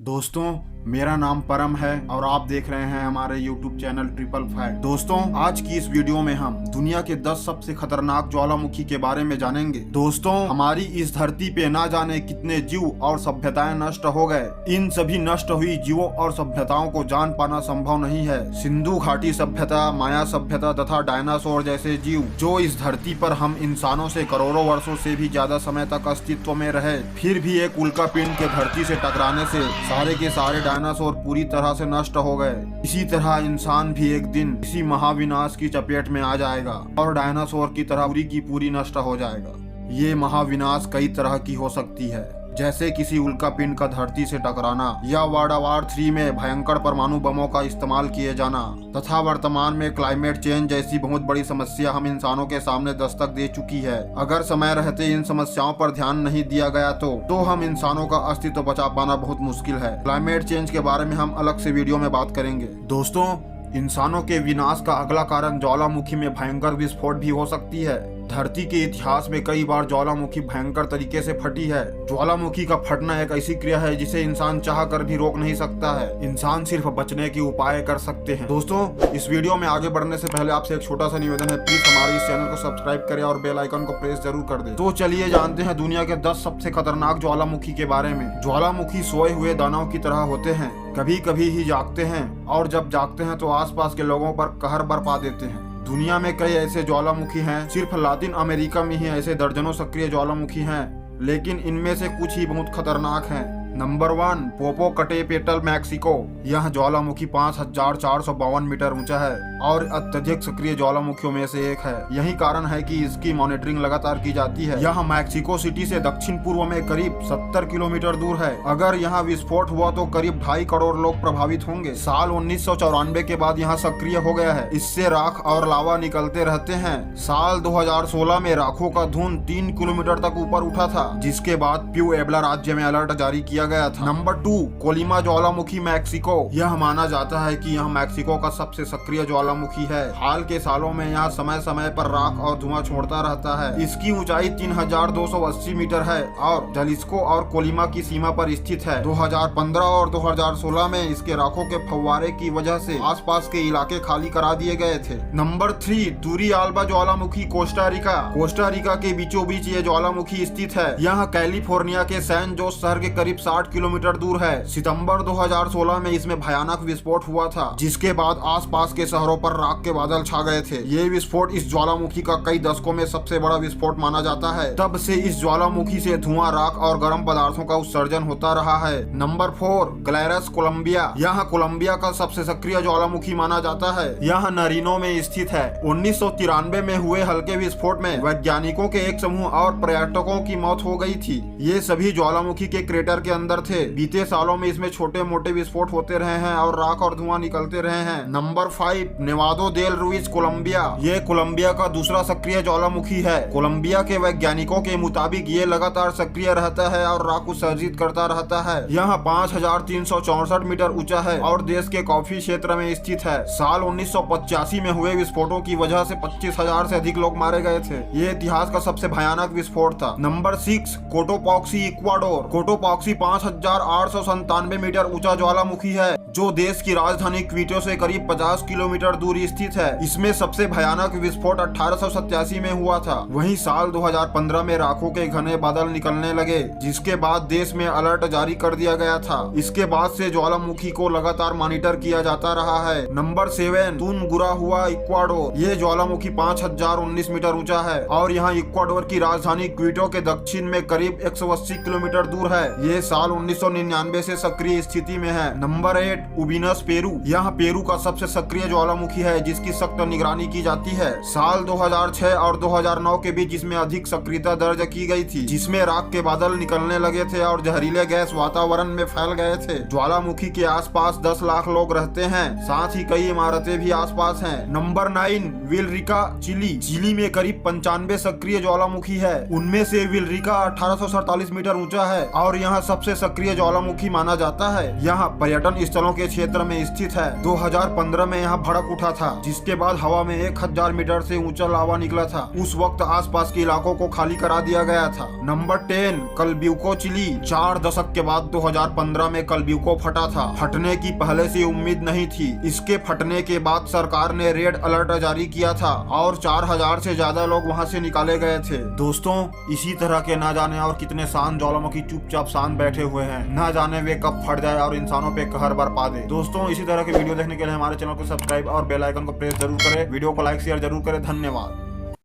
दोस्तों, मेरा नाम परम है और आप देख रहे हैं हमारे YouTube चैनल ट्रिपल फाइव। दोस्तों, आज की इस वीडियो में हम दुनिया के 10 सबसे खतरनाक ज्वालामुखी के बारे में जानेंगे। दोस्तों, हमारी इस धरती पे ना जाने कितने जीव और सभ्यताएं नष्ट हो गए। इन सभी नष्ट हुई जीवों और सभ्यताओं को जान पाना संभव नहीं है। सिंधु घाटी सभ्यता, माया सभ्यता तथा डायनासोर जैसे जीव जो इस धरती पर हम इंसानों से करोड़ों वर्षों से भी ज्यादा समय तक अस्तित्व में रहे, फिर भी एक उल्का पिंड के धरती से टकराने से सारे के सारे डायनासोर पूरी तरह से नष्ट हो गए। इसी तरह इंसान भी एक दिन इसी महाविनाश की चपेट में आ जाएगा और डायनासोर की तरह पूरी की पूरी नष्ट हो जाएगा। ये महाविनाश कई तरह की हो सकती है, जैसे किसी उल्का पिंड का धरती से टकराना या वर्ल्ड वॉर 3 में भयंकर परमाणु बमों का इस्तेमाल किए जाना तथा वर्तमान में क्लाइमेट चेंज जैसी बहुत बड़ी समस्या हम इंसानों के सामने दस्तक दे चुकी है। अगर समय रहते इन समस्याओं पर ध्यान नहीं दिया गया तो हम इंसानों का अस्तित्व बचा पाना बहुत मुश्किल है। क्लाइमेट चेंज के बारे में हम अलग से वीडियो में बात करेंगे। दोस्तों, इंसानों के विनाश का अगला कारण ज्वालामुखी में भयंकर विस्फोट भी हो सकती है। धरती के इतिहास में कई बार ज्वालामुखी भयंकर तरीके से फटी है। ज्वालामुखी का फटना एक ऐसी क्रिया है जिसे इंसान चाह कर भी रोक नहीं सकता है। इंसान सिर्फ बचने के उपाय कर सकते हैं। दोस्तों, इस वीडियो में आगे बढ़ने से पहले आपसे एक छोटा सा निवेदन है, प्लीज हमारे इस चैनल को सब्सक्राइब करें और बेल आइकन को प्रेस जरूर कर दें। तो चलिए जानते हैं दुनिया के 10 सबसे खतरनाक ज्वालामुखी के बारे में। ज्वालामुखी सोए हुए दानव की तरह होते हैं, कभी कभी ही जागते हैं और जब जागते हैं तो आसपास के लोगों पर कहर बरपा देते हैं। दुनिया में कई ऐसे ज्वालामुखी हैं, सिर्फ लातिन अमेरिका में ही ऐसे दर्जनों सक्रिय ज्वालामुखी हैं, लेकिन इनमें से कुछ ही बहुत खतरनाक हैं। Number 1, Popocatepetl Mexico. यह ज्वालामुखी 5452 मीटर ऊंचा है और अत्यधिक सक्रिय ज्वालामुखियों में से एक है। यही कारण है कि इसकी मॉनिटरिंग लगातार की जाती है। यह मैक्सिको सिटी से दक्षिण पूर्व में करीब 70 किलोमीटर दूर है। अगर यहाँ विस्फोट हुआ तो करीब 2.5 करोड़ लोग प्रभावित होंगे। साल 1994 के बाद यहाँ सक्रिय हो गया है। इससे राख और लावा निकलते रहते हैं। साल 2016 में राखों का धुंध 3 किलोमीटर तक ऊपर उठा था, जिसके बाद प्यूएब्ला राज्य में अलर्ट जारी किया गया था। नंबर 2, कोलिमा ज्वालामुखी मैक्सिको। यह माना जाता है कि यह मैक्सिको का सबसे सक्रिय ज्वालामुखी है। हाल के सालों में यह समय समय पर राख और धुआं छोड़ता रहता है। इसकी ऊंचाई 3280 मीटर है और जलिस्को और कोलिमा की सीमा पर स्थित है। 2015 और 2016 में इसके राखों के फव्वारे की वजह से आसपास के इलाके खाली करा दिए गए थे। नंबर 3, तुरियाल्बा ज्वालामुखी कोस्टा रिका। कोस्टा रिका के बीचों बीच ये ज्वालामुखी स्थित है। यह कैलिफोर्निया के सैन जोस शहर के करीब 60 किलोमीटर दूर है। सितंबर 2016 में इसमें भयानक विस्फोट हुआ था, जिसके बाद आसपास के शहरों पर राख के बादल छा गए थे। ये विस्फोट इस ज्वालामुखी का कई दशकों में सबसे बड़ा विस्फोट माना जाता है। तब से इस ज्वालामुखी से धुआं, राख और गर्म पदार्थों का उत्सर्जन होता रहा है। Number 4, Galeras Colombia. यह कोलंबिया का सबसे सक्रिय ज्वालामुखी माना जाता है। यह नरीनो में स्थित है। 1993 में हुए हल्के विस्फोट में वैज्ञानिकों के एक समूह और पर्यटकों की मौत हो गई थी। ये सभी ज्वालामुखी के क्रेटर के अंदर थे। बीते सालों में इसमें छोटे मोटे विस्फोट होते रहे हैं और राख और धुआं निकलते रहे हैं। नंबर 5, नेवादो देल रुइज कोलंबिया। ये कोलंबिया का दूसरा सक्रिय ज्वालामुखी है। कोलंबिया के वैज्ञानिकों के मुताबिक ये लगातार सक्रिय रहता है और राख उत्सर्जित करता रहता है। यह 5364 मीटर ऊंचा है और देश के कॉफी क्षेत्र में स्थित है। साल 1985 में हुए विस्फोटों की वजह से 25,000 से अधिक लोग मारे गए थे। ये इतिहास का सबसे भयानक विस्फोट था। Number 6, Cotopaxi Ecuador. Cotopaxi 5897 metre ऊंचा ज्वालामुखी है जो देश की राजधानी क्विटो से करीब 50 किलोमीटर दूर स्थित है। इसमें सबसे भयानक विस्फोट 1887 में हुआ था। वहीं साल 2015 में राखों के घने बादल निकलने लगे, जिसके बाद देश में अलर्ट जारी कर दिया गया था। इसके बाद से ज्वालामुखी को लगातार मॉनिटर किया जाता रहा है। Number 7, Tungurahua Ecuador. ये ज्वालामुखी 5019 मीटर ऊंचा है और यहाँ इक्वाडोर की राजधानी क्विटो के दक्षिण में करीब 180 किलोमीटर दूर है। ये साल 1999 से सक्रिय स्थिति में है। Number 8, Ubinas Peru. यह पेरू का सबसे सक्रिय ज्वालामुखी है जिसकी सख्त निगरानी की जाती है। साल 2006 और 2009 के बीच इसमें अधिक सक्रियता दर्ज की गई थी, जिसमें राख के बादल निकलने लगे थे और जहरीले गैस वातावरण में फैल गए थे। ज्वालामुखी के आसपास 10 लाख लोग रहते हैं, साथ ही कई इमारतें भी आसपास हैं। Number 9, विलरिका chilli. चिली में करीब 95 सक्रिय ज्वालामुखी है। उनमें से विलरिका 1847 मीटर ऊंचा है और यहाँ सबसे सबसे सक्रिय ज्वालामुखी माना जाता है। यह पर्यटन स्थलों के क्षेत्र में स्थित है। 2015 में यह भड़क उठा था, जिसके बाद हवा में 1000 मीटर से ऊंचा लावा निकला था। उस वक्त आसपास के इलाकों को खाली करा दिया गया था। Number 10 कलब्यूको chilli. 4 दशक के बाद 2015 में कलब्यूको फटा था। फटने की पहले से उम्मीद नहीं थी। इसके फटने के बाद सरकार ने रेड अलर्ट जारी किया था और 4000 से ज्यादा लोग वहां से निकाले गए थे। दोस्तों, इसी तरह के ना जाने और कितने शांत ज्वालामुखी चुपचाप शांत बैठे हुए हैं। ना जाने वे कब फट जाए और इंसानों पे कहर बरपा दे। दोस्तों, इसी तरह के वीडियो देखने के लिए हमारे चैनल को सब्सक्राइब और बेल आइकन को प्रेस जरूर करें। वीडियो को लाइक शेयर जरूर करें। धन्यवाद।